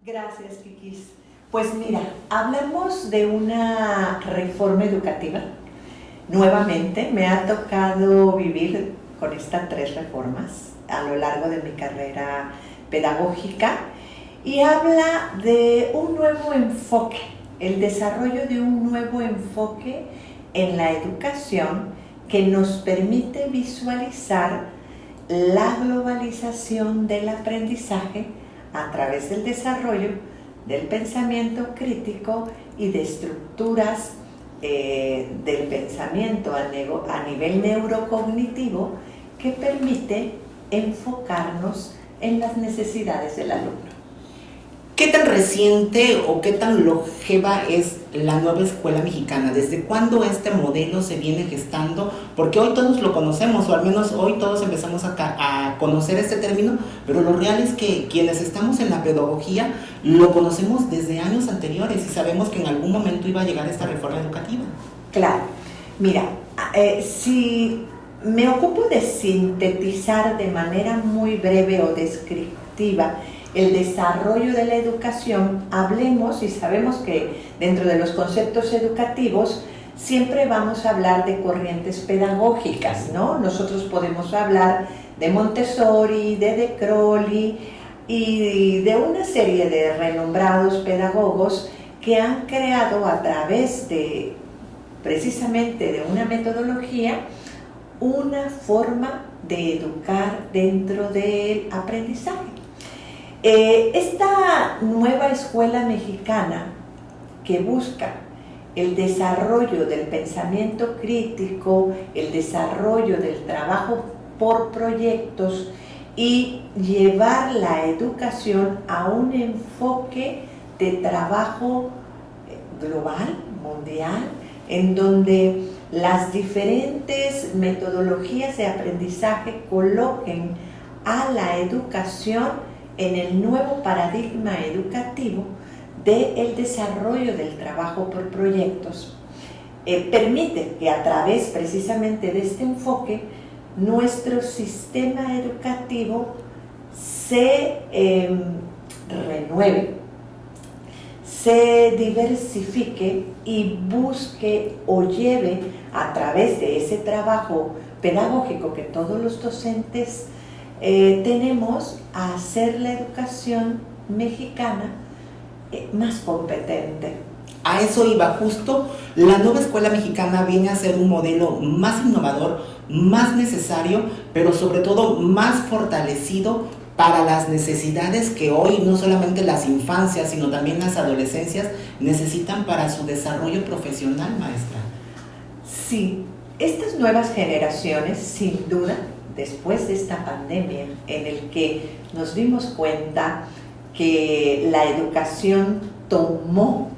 Gracias, Kikis. Pues mira, hablamos de una reforma educativa. Nuevamente, me ha tocado vivir con estas tres reformas a lo largo de mi carrera pedagógica y habla de un nuevo enfoque, el desarrollo de un nuevo enfoque en la educación que nos permite visualizar la globalización del aprendizaje a través del desarrollo del pensamiento crítico y de estructuras del pensamiento a nivel neurocognitivo que permite enfocarnos en las necesidades del alumno. ¿Qué tan reciente o qué tan longeva es la nueva escuela mexicana? ¿Desde cuándo este modelo se viene gestando? Porque hoy todos lo conocemos, o al menos hoy todos empezamos a conocer este término, pero lo real es que quienes estamos en la pedagogía lo conocemos desde años anteriores y sabemos que en algún momento iba a llegar esta reforma educativa. Claro, mira, si me ocupo de sintetizar de manera muy breve o descriptiva el desarrollo de la educación, hablemos y sabemos que dentro de los conceptos educativos siempre vamos a hablar de corrientes pedagógicas, ¿no? Nosotros podemos hablar de Montessori, de Crowley y de una serie de renombrados pedagogos que han creado a través de precisamente de una metodología una forma de educar dentro del aprendizaje. Esta nueva escuela mexicana que busca el desarrollo del pensamiento crítico, el desarrollo del trabajo por proyectos y llevar la educación a un enfoque de trabajo global, mundial, en donde las diferentes metodologías de aprendizaje coloquen a la educación en el nuevo paradigma educativo del desarrollo del trabajo por proyectos. Permite que a través precisamente de este enfoque nuestro sistema educativo se renueve, se diversifique y busque o lleve a través de ese trabajo pedagógico que todos los docentes tenemos a hacer la educación mexicana más competente. A eso iba justo. La nueva escuela mexicana viene a ser un modelo más innovador, más necesario, pero sobre todo más fortalecido para las necesidades que hoy no solamente las infancias, sino también las adolescencias necesitan para su desarrollo profesional, maestra. Sí, estas nuevas generaciones, sin duda, después de esta pandemia en el que nos dimos cuenta que la educación tomó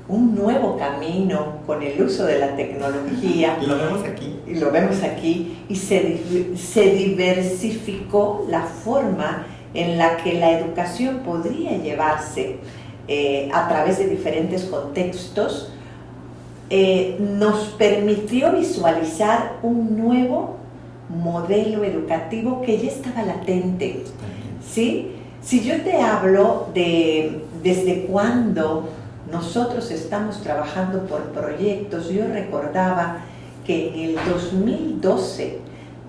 un nuevo camino con el uso de la tecnología. Lo vemos aquí. Y lo vemos aquí, y se diversificó la forma en la que la educación podría llevarse a través de diferentes contextos, nos permitió visualizar un nuevo modelo educativo que ya estaba latente, ¿sí? Si yo te hablo de desde cuándo nosotros estamos trabajando por proyectos, yo recordaba que en el 2012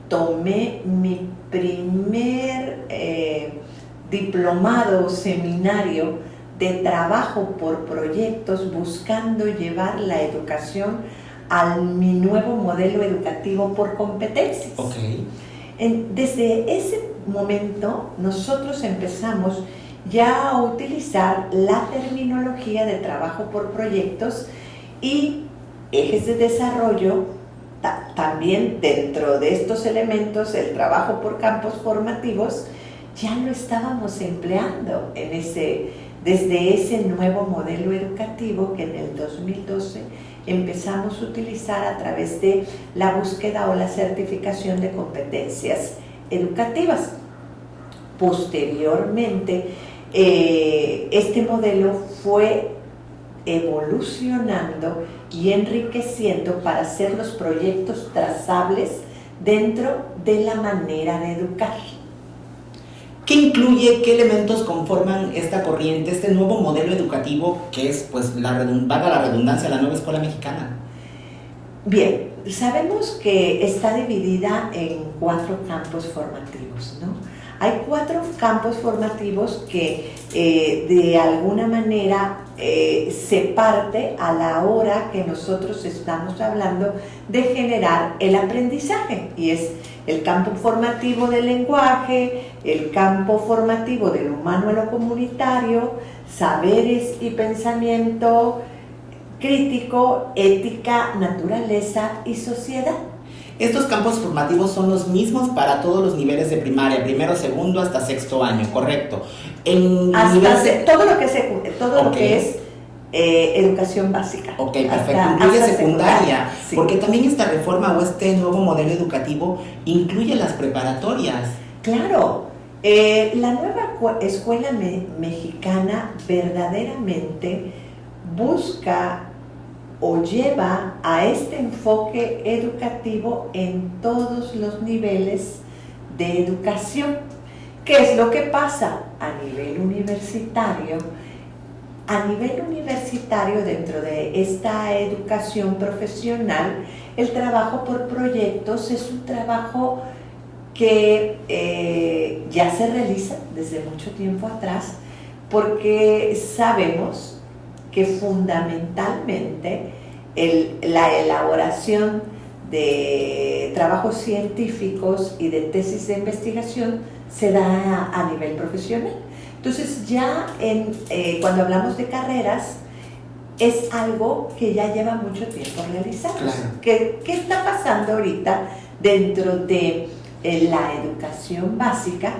tomé mi primer diplomado o seminario de trabajo por proyectos buscando llevar la educación a mi nuevo modelo educativo por competencias. Okay. Desde ese momento nosotros empezamos ya a utilizar la terminología de trabajo por proyectos y ejes de desarrollo. También dentro de estos elementos el trabajo por campos formativos ya lo estábamos empleando desde ese nuevo modelo educativo que en el 2012 empezamos a utilizar a través de la búsqueda o la certificación de competencias educativas. Posteriormente, este modelo fue evolucionando y enriqueciendo para hacer los proyectos trazables dentro de la manera de educar. ¿Qué incluye, qué elementos conforman esta corriente, este nuevo modelo educativo que es, pues, valga la redundancia, la nueva escuela mexicana? Bien, sabemos que está dividida en 4 campos formativos, ¿no? Hay 4 campos formativos que de alguna manera se parte a la hora que nosotros estamos hablando de generar el aprendizaje, y es el campo formativo del lenguaje, el campo formativo del humano a lo comunitario, saberes y pensamiento crítico, ética, naturaleza y sociedad. Estos campos formativos son los mismos para todos los niveles de primaria, primero, segundo, hasta sexto año, ¿correcto? Todo lo que es educación básica. Ok, perfecto. Incluye secundaria, sí. Porque también esta reforma o este nuevo modelo educativo incluye las preparatorias. Claro, la nueva escuela mexicana verdaderamente busca o lleva a este enfoque educativo en todos los niveles de educación. ¿Qué es lo que pasa a nivel universitario? A nivel universitario, dentro de esta educación profesional, el trabajo por proyectos es un trabajo que ya se realiza desde mucho tiempo atrás, porque sabemos que fundamentalmente la elaboración de trabajos científicos y de tesis de investigación se da a nivel profesional. Entonces ya cuando hablamos de carreras, es algo que ya lleva mucho tiempo realizado. Claro. ¿Qué está pasando ahorita dentro de la educación básica?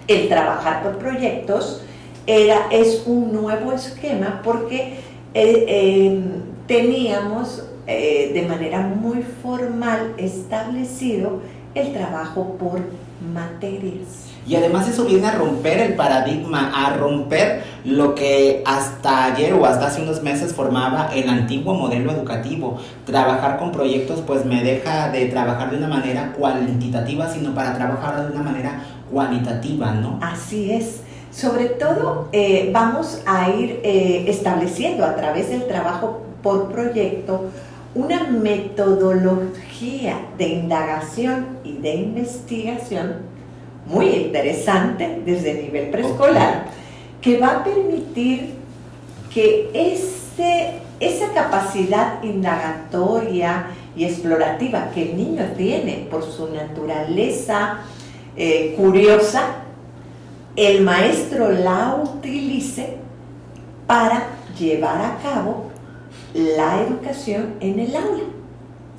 El trabajar por proyectos es un nuevo esquema, porque teníamos de manera muy formal establecido el trabajo por materias. Y además eso viene a romper el paradigma, a romper lo que hasta ayer o hasta hace unos meses formaba el antiguo modelo educativo. Trabajar con proyectos pues me deja de trabajar de una manera cuantitativa, sino para trabajar de una manera cualitativa, ¿no? Así es. Sobre todo vamos a ir estableciendo a través del trabajo por proyecto una metodología de indagación y de investigación muy interesante desde el nivel preescolar, que va a permitir que esa capacidad indagatoria y explorativa que el niño tiene por su naturaleza curiosa, el maestro la utilice para llevar a cabo la educación en el aula,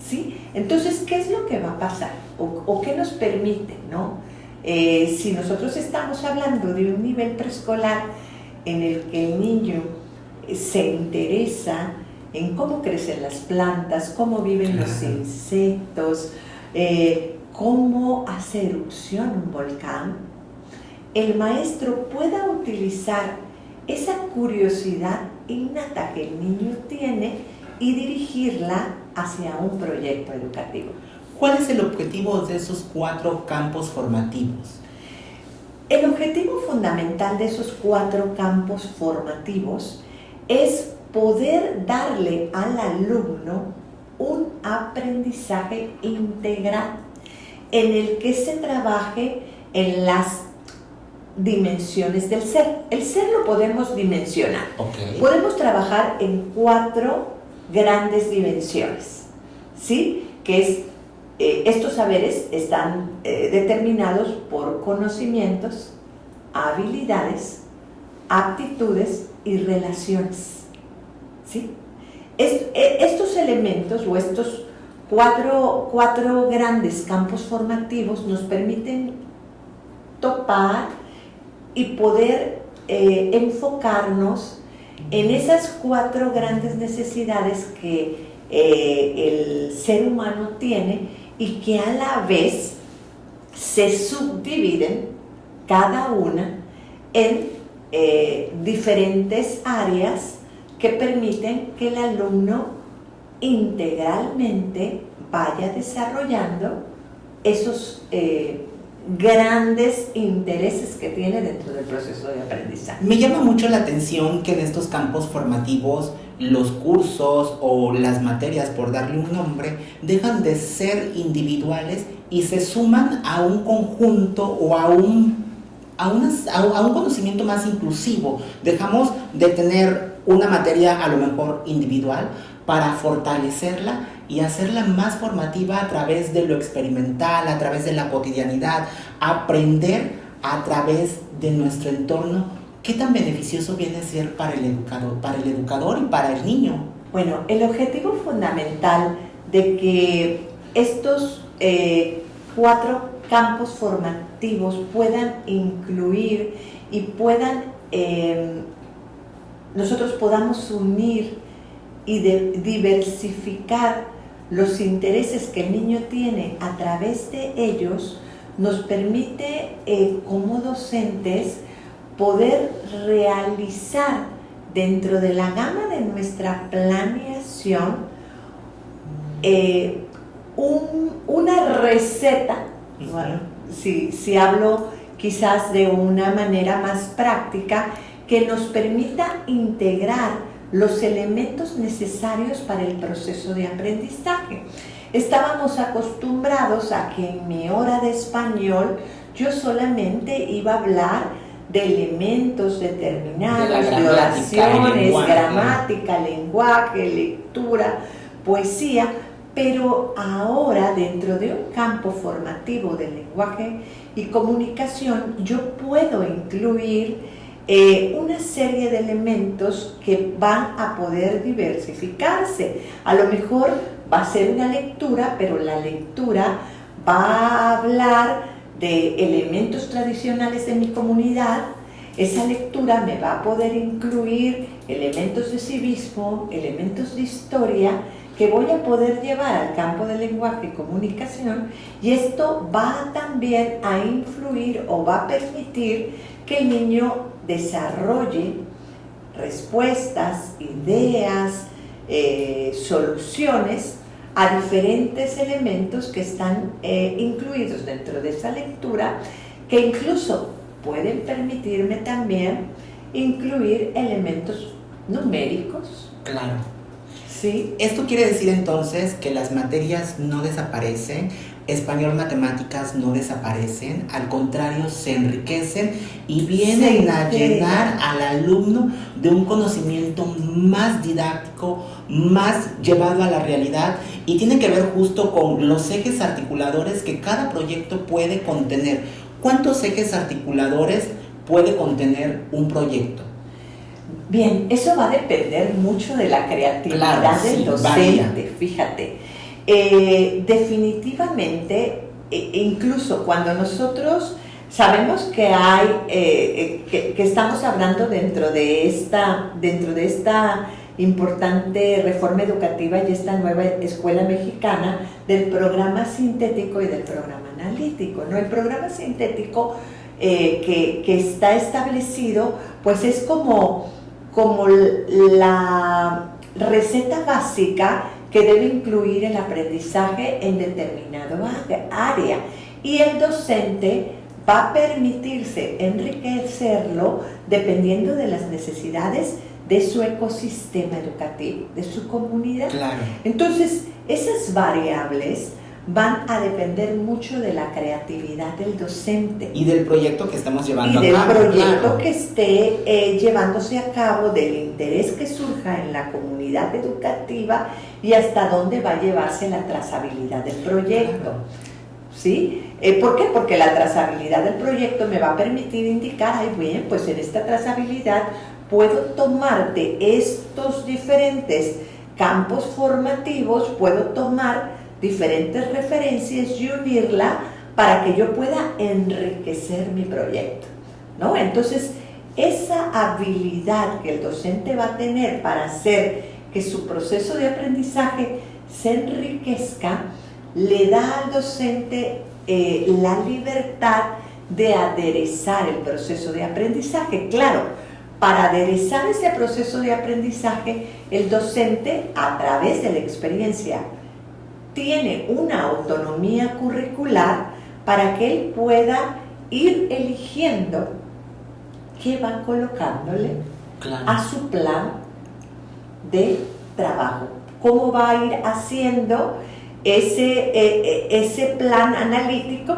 ¿sí? Entonces, ¿qué es lo que va a pasar? ¿O qué nos permite, no? Si nosotros estamos hablando de un nivel preescolar en el que el niño se interesa en cómo crecen las plantas, cómo viven los insectos, cómo hace erupción un volcán, el maestro pueda utilizar esa curiosidad innata que el niño tiene y dirigirla hacia un proyecto educativo. ¿Cuál es el objetivo de esos 4 campos formativos? El objetivo fundamental de esos 4 campos formativos es poder darle al alumno un aprendizaje integral en el que se trabaje en las dimensiones del ser. El ser lo podemos dimensionar. Okay. Podemos trabajar en 4 grandes dimensiones, ¿sí? Que es estos saberes están determinados por conocimientos, habilidades, aptitudes y relaciones, ¿sí? Estos elementos o estos cuatro grandes campos formativos nos permiten topar y poder enfocarnos en esas 4 grandes necesidades que el ser humano tiene y que a la vez se subdividen cada una en diferentes áreas que permiten que el alumno integralmente vaya desarrollando esos grandes intereses que tiene dentro del proceso de aprendizaje. Me llama mucho la atención que en estos campos formativos los cursos o las materias, por darle un nombre, dejan de ser individuales y se suman a un conjunto o a un conocimiento más inclusivo. Dejamos de tener una materia a lo mejor individual para fortalecerla y hacerla más formativa a través de lo experimental, a través de la cotidianidad, aprender a través de nuestro entorno. ¿Qué tan beneficioso viene a ser para el educador y para el niño? Bueno, el objetivo fundamental de que estos 4 campos formativos puedan incluir y nosotros podamos unir y diversificar los intereses que el niño tiene a través de ellos, nos permite como docentes poder realizar dentro de la gama de nuestra planeación una receta. Bueno, si hablo quizás de una manera más práctica, que nos permita integrar los elementos necesarios para el proceso de aprendizaje. Estábamos acostumbrados a que en mi hora de español yo solamente iba a hablar de elementos determinados, de oraciones, gramática, lenguaje, lectura, poesía, pero ahora dentro de un campo formativo de lenguaje y comunicación yo puedo incluir una serie de elementos que van a poder diversificarse. A lo mejor va a ser una lectura, pero la lectura va a hablar de elementos tradicionales de mi comunidad. Esa lectura me va a poder incluir elementos de civismo, elementos de historia, que voy a poder llevar al campo del lenguaje y comunicación, y esto va también a influir o va a permitir que el niño desarrolle respuestas, ideas, soluciones a diferentes elementos que están incluidos dentro de esa lectura, que incluso pueden permitirme también incluir elementos numéricos. Claro. ¿Sí? Esto quiere decir entonces que las materias no desaparecen, español, matemáticas no desaparecen, al contrario se enriquecen y vienen a llenar al alumno de un conocimiento más didáctico, más llevado a la realidad, y tiene que ver justo con los ejes articuladores que cada proyecto puede contener. ¿Cuántos ejes articuladores puede contener un proyecto? Bien, eso va a depender mucho de la creatividad del docente, fíjate. Definitivamente, incluso cuando nosotros sabemos que hay, que estamos hablando dentro de esta importante reforma educativa y esta nueva escuela mexicana, del programa sintético y del programa analítico, ¿no? El programa sintético que está establecido, pues es como la receta básica que debe incluir el aprendizaje en determinado área, y el docente va a permitirse enriquecerlo dependiendo de las necesidades de su ecosistema educativo, de su comunidad. Claro. Entonces, esas variables van a depender mucho de la creatividad del docente. Y del proyecto que estamos llevando a cabo. Y del proyecto que esté llevándose a cabo, del interés que surja en la comunidad educativa y hasta dónde va a llevarse la trazabilidad del proyecto. ¿Sí? ¿Por qué? Porque la trazabilidad del proyecto me va a permitir indicar, ay, bien, pues en esta trazabilidad puedo tomar de estos diferentes campos formativos, puedo tomar diferentes referencias y unirla para que yo pueda enriquecer mi proyecto, ¿no? Entonces, esa habilidad que el docente va a tener para hacer que su proceso de aprendizaje se enriquezca, le da al docente la libertad de aderezar el proceso de aprendizaje. Claro, para aderezar ese proceso de aprendizaje, el docente, a través de la experiencia, tiene una autonomía curricular para que él pueda ir eligiendo qué va colocándole a su plan de trabajo, cómo va a ir haciendo ese plan analítico,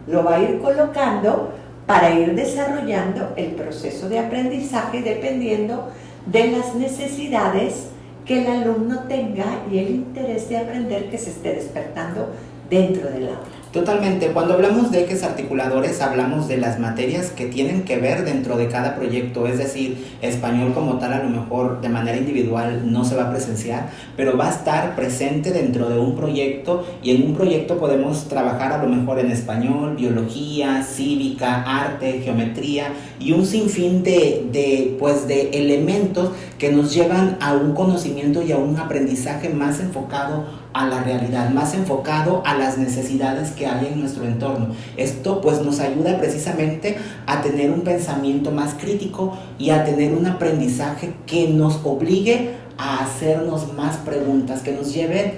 lo va a ir colocando para ir desarrollando el proceso de aprendizaje dependiendo de las necesidades que el alumno tenga y el interés de aprender que se esté despertando dentro del aula. Totalmente. Cuando hablamos de ejes articuladores, hablamos de las materias que tienen que ver dentro de cada proyecto. Es decir, español como tal a lo mejor de manera individual no se va a presenciar, pero va a estar presente dentro de un proyecto, y en un proyecto podemos trabajar a lo mejor en español, biología, cívica, arte, geometría y un sinfín de elementos que nos llevan a un conocimiento y a un aprendizaje más enfocado a la realidad, más enfocado a las necesidades que hay en nuestro entorno. Esto pues nos ayuda precisamente a tener un pensamiento más crítico y a tener un aprendizaje que nos obligue a hacernos más preguntas, que nos lleven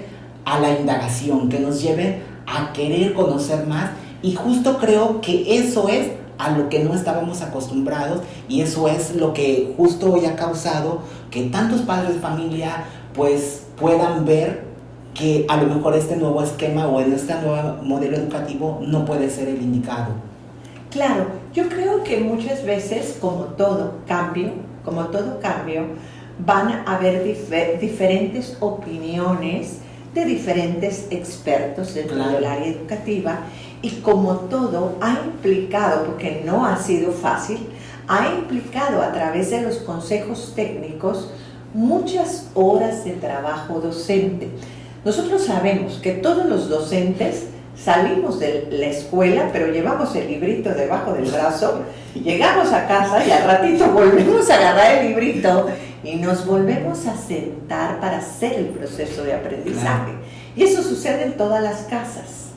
a la indagación, que nos lleven a querer conocer más, y justo creo que eso es a lo que no estábamos acostumbrados, y eso es lo que justo hoy ha causado que tantos padres de familia pues puedan ver que a lo mejor este nuevo esquema o en este nuevo modelo educativo no puede ser el indicado. Claro, yo creo que muchas veces, como todo cambio, van a haber diferentes opiniones de diferentes expertos dentro del área educativa, y como todo ha implicado, porque no ha sido fácil, ha implicado a través de los consejos técnicos muchas horas de trabajo docente. Nosotros sabemos que todos los docentes salimos de la escuela, pero llevamos el librito debajo del brazo, llegamos a casa y al ratito volvemos a agarrar el librito y nos volvemos a sentar para hacer el proceso de aprendizaje. Y eso sucede en todas las casas.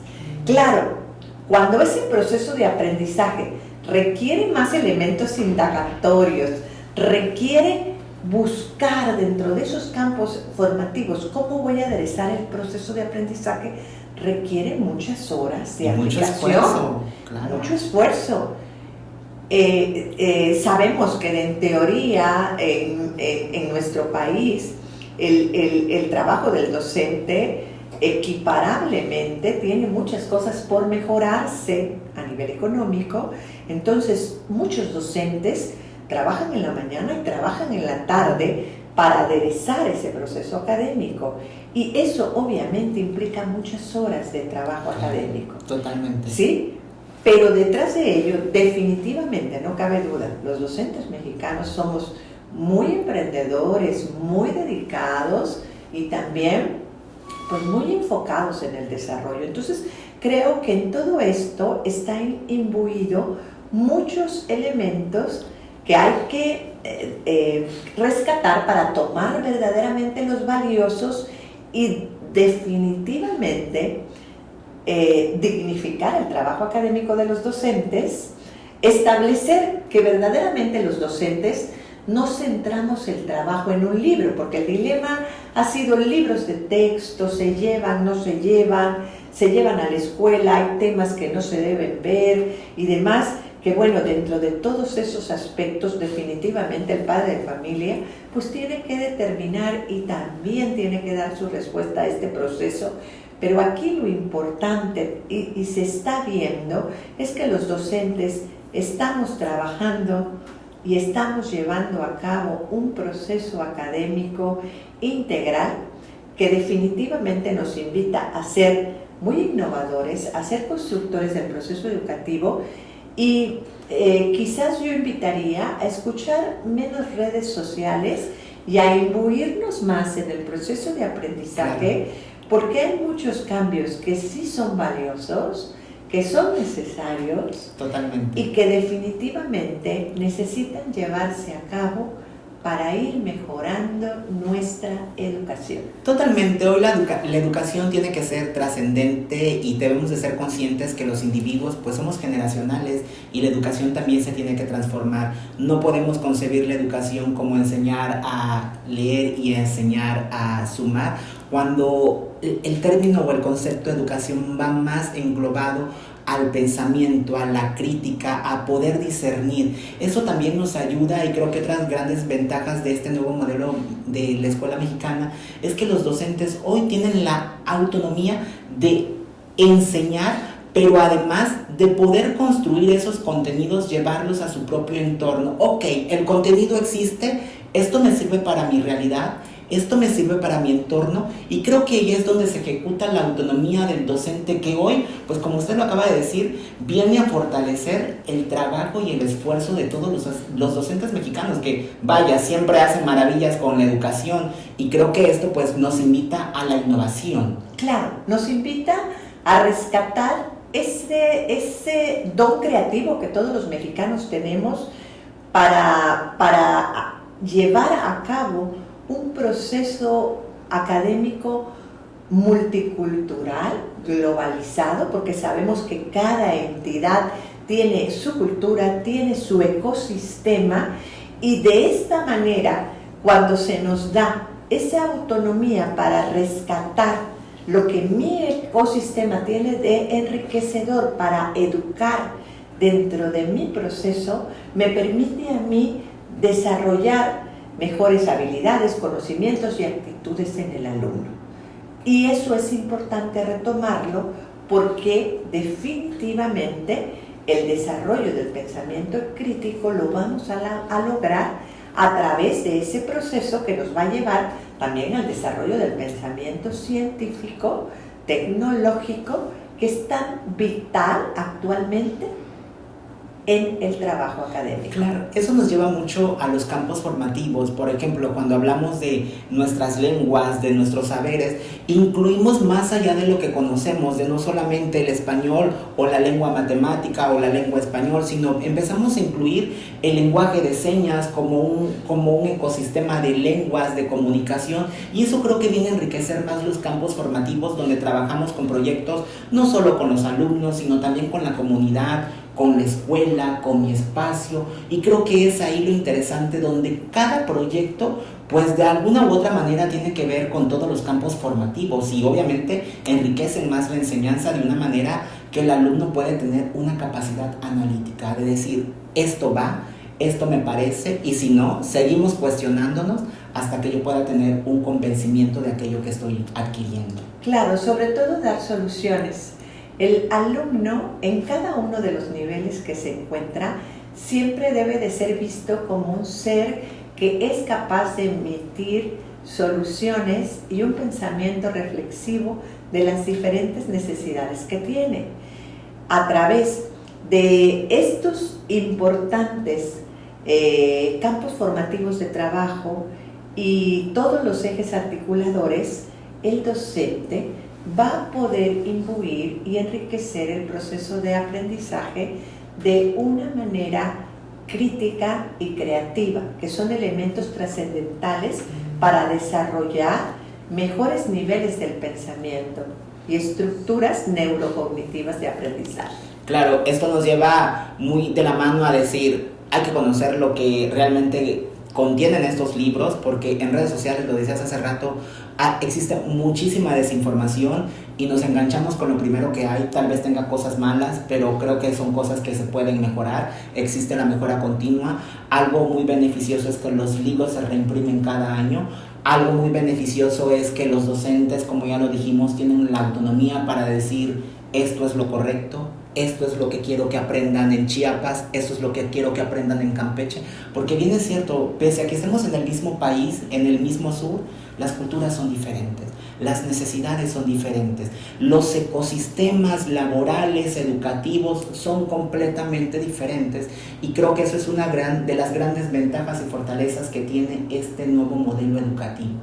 Claro, cuando ese proceso de aprendizaje requiere más elementos indagatorios, requiere buscar dentro de esos campos formativos cómo voy a aderezar el proceso de aprendizaje, requiere muchas horas de aplicación, mucho esfuerzo. Sabemos que en teoría en nuestro país el trabajo del docente equiparablemente tiene muchas cosas por mejorarse a nivel económico. Entonces muchos docentes trabajan en la mañana y trabajan en la tarde para aderezar ese proceso académico, y eso obviamente implica muchas horas de trabajo académico. Totalmente. ¿Sí? Pero detrás de ello, definitivamente, no cabe duda, los docentes mexicanos somos muy emprendedores, muy dedicados y también pues muy enfocados en el desarrollo. Entonces creo que en todo esto está imbuido muchos elementos que hay que rescatar para tomar verdaderamente los valiosos y definitivamente dignificar el trabajo académico de los docentes, establecer que verdaderamente los docentes no centramos el trabajo en un libro, porque el dilema ha sido libros de texto, se llevan, no se llevan a la escuela, hay temas que no se deben ver y demás, que bueno, dentro de todos esos aspectos definitivamente el padre de familia pues tiene que determinar y también tiene que dar su respuesta a este proceso. Pero aquí lo importante, y se está viendo, es que los docentes estamos trabajando y estamos llevando a cabo un proceso académico integral que definitivamente nos invita a ser muy innovadores, a ser constructores del proceso educativo, y quizás yo invitaría a escuchar menos redes sociales y a imbuirnos más en el proceso de aprendizaje, porque hay muchos cambios que sí son valiosos, que son necesarios. Totalmente. Y que definitivamente necesitan llevarse a cabo para ir mejorando nuestra educación. Totalmente. Hoy la educación tiene que ser trascendente y debemos de ser conscientes que los individuos pues somos generacionales y la educación también se tiene que transformar. No podemos concebir la educación como enseñar a leer y enseñar a sumar, cuando el término o el concepto de educación va más englobado al pensamiento, a la crítica, a poder discernir. Eso también nos ayuda, y creo que otras grandes ventajas de este nuevo modelo de la escuela mexicana es que los docentes hoy tienen la autonomía de enseñar, pero además de poder construir esos contenidos, llevarlos a su propio entorno. Ok, el contenido existe, esto me sirve para mi realidad, esto me sirve para mi entorno, y creo que ahí es donde se ejecuta la autonomía del docente, que hoy, pues como usted lo acaba de decir, viene a fortalecer el trabajo y el esfuerzo de todos los docentes mexicanos, que vaya, siempre hacen maravillas con la educación, y creo que esto pues nos invita a la innovación. Claro, nos invita a rescatar ese don creativo que todos los mexicanos tenemos para llevar a cabo un proceso académico multicultural, globalizado, porque sabemos que cada entidad tiene su cultura, tiene su ecosistema, y de esta manera, cuando se nos da esa autonomía para rescatar lo que mi ecosistema tiene de enriquecedor para educar dentro de mi proceso, me permite a mí desarrollar mejores habilidades, conocimientos y actitudes en el alumno. Y eso es importante retomarlo, porque definitivamente el desarrollo del pensamiento crítico lo vamos a lograr a través de ese proceso que nos va a llevar también al desarrollo del pensamiento científico, tecnológico, que es tan vital actualmente en el trabajo académico. Claro, eso nos lleva mucho a los campos formativos. Por ejemplo, cuando hablamos de nuestras lenguas, de nuestros saberes, incluimos más allá de lo que conocemos, de no solamente el español o la lengua matemática o la lengua español, sino empezamos a incluir el lenguaje de señas como un ecosistema de lenguas, de comunicación, y eso creo que viene a enriquecer más los campos formativos, donde trabajamos con proyectos no solo con los alumnos, sino también con la comunidad, con la escuela, con mi espacio, y creo que es ahí lo interesante, donde cada proyecto pues de alguna u otra manera tiene que ver con todos los campos formativos, y obviamente enriquecen más la enseñanza de una manera que el alumno puede tener una capacidad analítica de decir, esto va, esto me parece, y si no, seguimos cuestionándonos hasta que yo pueda tener un convencimiento de aquello que estoy adquiriendo. Claro, sobre todo dar soluciones. El alumno, en cada uno de los niveles que se encuentra, siempre debe de ser visto como un ser que es capaz de emitir soluciones y un pensamiento reflexivo de las diferentes necesidades que tiene. A través de estos importantes campos formativos de trabajo y todos los ejes articuladores, el docente va a poder imbuir y enriquecer el proceso de aprendizaje de una manera crítica y creativa, que son elementos trascendentales para desarrollar mejores niveles del pensamiento y estructuras neurocognitivas de aprendizaje. Claro, esto nos lleva muy de la mano a decir, hay que conocer lo que realmente contienen estos libros, porque en redes sociales, lo decías hace rato, existe muchísima desinformación y nos enganchamos con lo primero que hay. Tal vez tenga cosas malas, pero creo que son cosas que se pueden mejorar. Existe la mejora continua. Algo muy beneficioso es que los libros se reimprimen cada año. Algo muy beneficioso es que los docentes, como ya lo dijimos, tienen la autonomía para decir, esto es lo correcto, esto es lo que quiero que aprendan en Chiapas, esto es lo que quiero que aprendan en Campeche, porque bien es cierto, pese a que estemos en el mismo país, en el mismo sur, las culturas son diferentes, las necesidades son diferentes, los ecosistemas laborales, educativos son completamente diferentes, y creo que eso es una de las grandes ventajas y fortalezas que tiene este nuevo modelo educativo.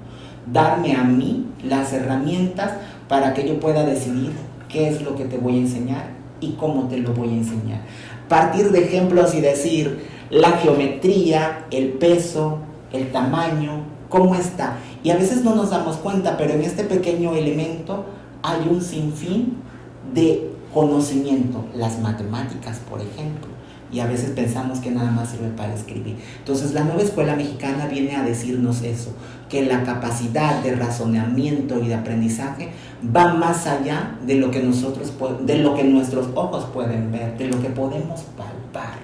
Darme a mí las herramientas para que yo pueda decidir qué es lo que te voy a enseñar y cómo te lo voy a enseñar. Partir de ejemplos y decir la geometría, el peso, el tamaño, cómo está. Y a veces no nos damos cuenta, pero en este pequeño elemento hay un sinfín de conocimiento. Las matemáticas, por ejemplo. y a veces pensamos que nada más sirve para escribir. Entonces la nueva escuela mexicana viene a decirnos eso, que la capacidad de razonamiento y de aprendizaje va más allá de lo que de lo que nuestros ojos pueden ver, de lo que podemos palpar.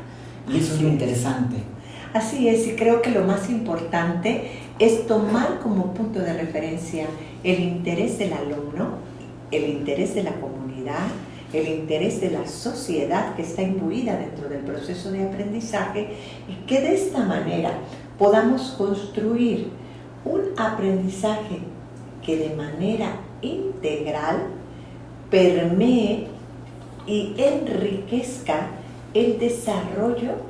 Y eso es lo interesante. Así es, y creo que lo más importante es tomar como punto de referencia el interés del alumno, el interés de la comunidad, el interés de la sociedad que está imbuida dentro del proceso de aprendizaje, y que de esta manera podamos construir un aprendizaje que de manera integral permee y enriquezca el desarrollo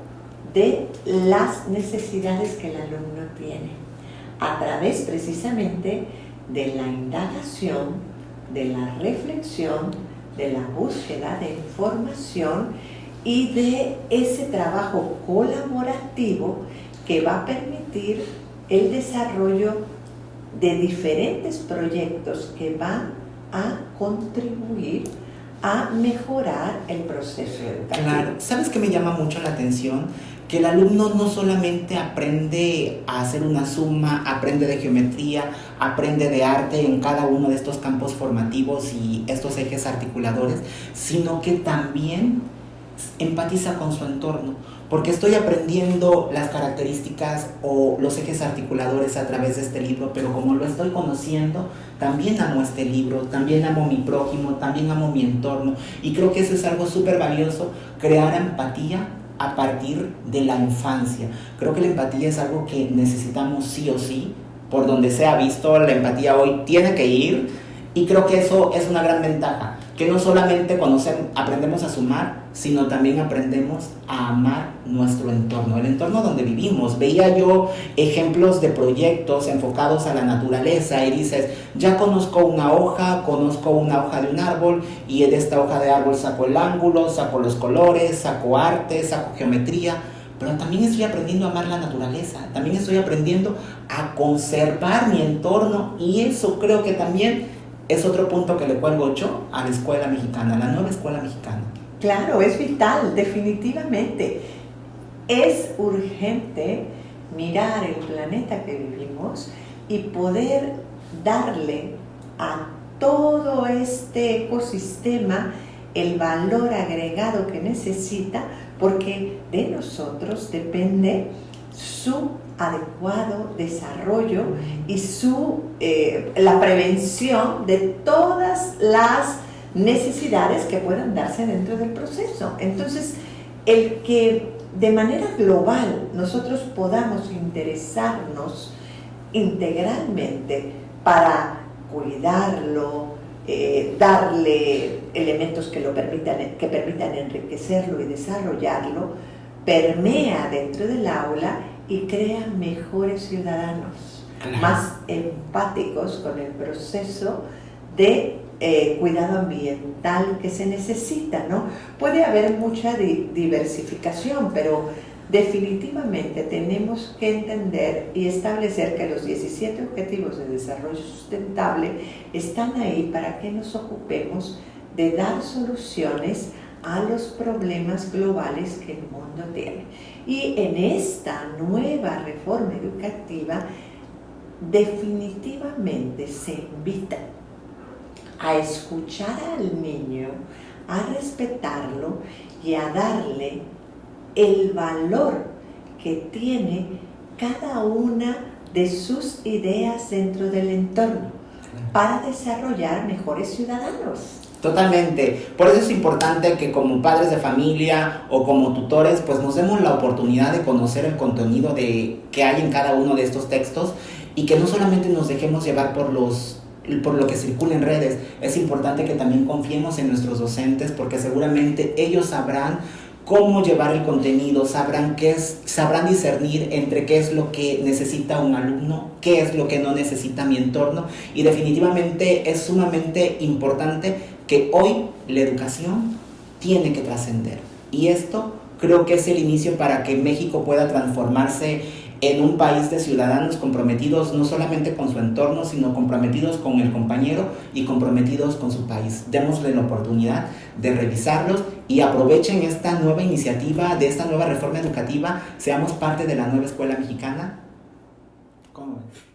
de las necesidades que el alumno tiene, a través precisamente de la indagación, de la reflexión, de la búsqueda de información y de ese trabajo colaborativo que va a permitir el desarrollo de diferentes proyectos que van a contribuir a mejorar el proceso educativo. Claro, ¿sabes qué me llama mucho la atención? Que el alumno no solamente aprende a hacer una suma, aprende de geometría, aprende de arte en cada uno de estos campos formativos y estos ejes articuladores, sino que también empatiza con su entorno, porque estoy aprendiendo las características o los ejes articuladores a través de este libro, pero como lo estoy conociendo, también amo este libro, también amo mi prójimo, también amo mi entorno, y creo que eso es algo súper valioso, crear empatía a partir de la infancia. Creo que la empatía es algo que necesitamos sí o sí, por donde sea visto, la empatía hoy tiene que ir, y creo que eso es una gran ventaja, que no solamente aprendemos a sumar, sino también aprendemos a amar nuestro entorno, el entorno donde vivimos. Veía yo ejemplos de proyectos enfocados a la naturaleza y dices, ya conozco una hoja de un árbol, y de esta hoja de árbol saco el ángulo, saco los colores, saco arte, saco geometría, pero también estoy aprendiendo a amar la naturaleza, también estoy aprendiendo a conservar mi entorno, y eso creo que también es otro punto que le cuelgo yo a la escuela mexicana, a la nueva escuela mexicana. Claro, es vital, definitivamente. Es urgente mirar el planeta que vivimos y poder darle a todo este ecosistema el valor agregado que necesita, porque de nosotros depende su adecuado desarrollo y la prevención de todas las necesidades que puedan darse dentro del proceso. Entonces, el que de manera global nosotros podamos interesarnos integralmente para cuidarlo, darle elementos que permitan enriquecerlo y desarrollarlo, permea dentro del aula y crea mejores ciudadanos, claro, más empáticos con el proceso de cuidado ambiental que se necesita, ¿no? Puede haber mucha diversificación, pero definitivamente tenemos que entender y establecer que los 17 Objetivos de Desarrollo Sustentable están ahí para que nos ocupemos de dar soluciones a los problemas globales que el mundo tiene. Y en esta nueva reforma educativa definitivamente se invita a escuchar al niño, a respetarlo y a darle el valor que tiene cada una de sus ideas dentro del entorno para desarrollar mejores ciudadanos. Totalmente, por eso es importante que como padres de familia o como tutores pues nos demos la oportunidad de conocer el contenido que hay en cada uno de estos textos, y que no solamente nos dejemos llevar por lo que circula en redes. Es importante que también confiemos en nuestros docentes, porque seguramente ellos sabrán cómo llevar el contenido, sabrán discernir entre qué es lo que necesita un alumno, qué es lo que no necesita mi entorno, y definitivamente es sumamente importante que hoy la educación tiene que trascender, y esto creo que es el inicio para que México pueda transformarse en un país de ciudadanos comprometidos no solamente con su entorno, sino comprometidos con el compañero y comprometidos con su país. Démosle la oportunidad de revisarlos y aprovechen esta nueva iniciativa, de esta nueva reforma educativa, seamos parte de la nueva escuela mexicana. ¿Cómo ves?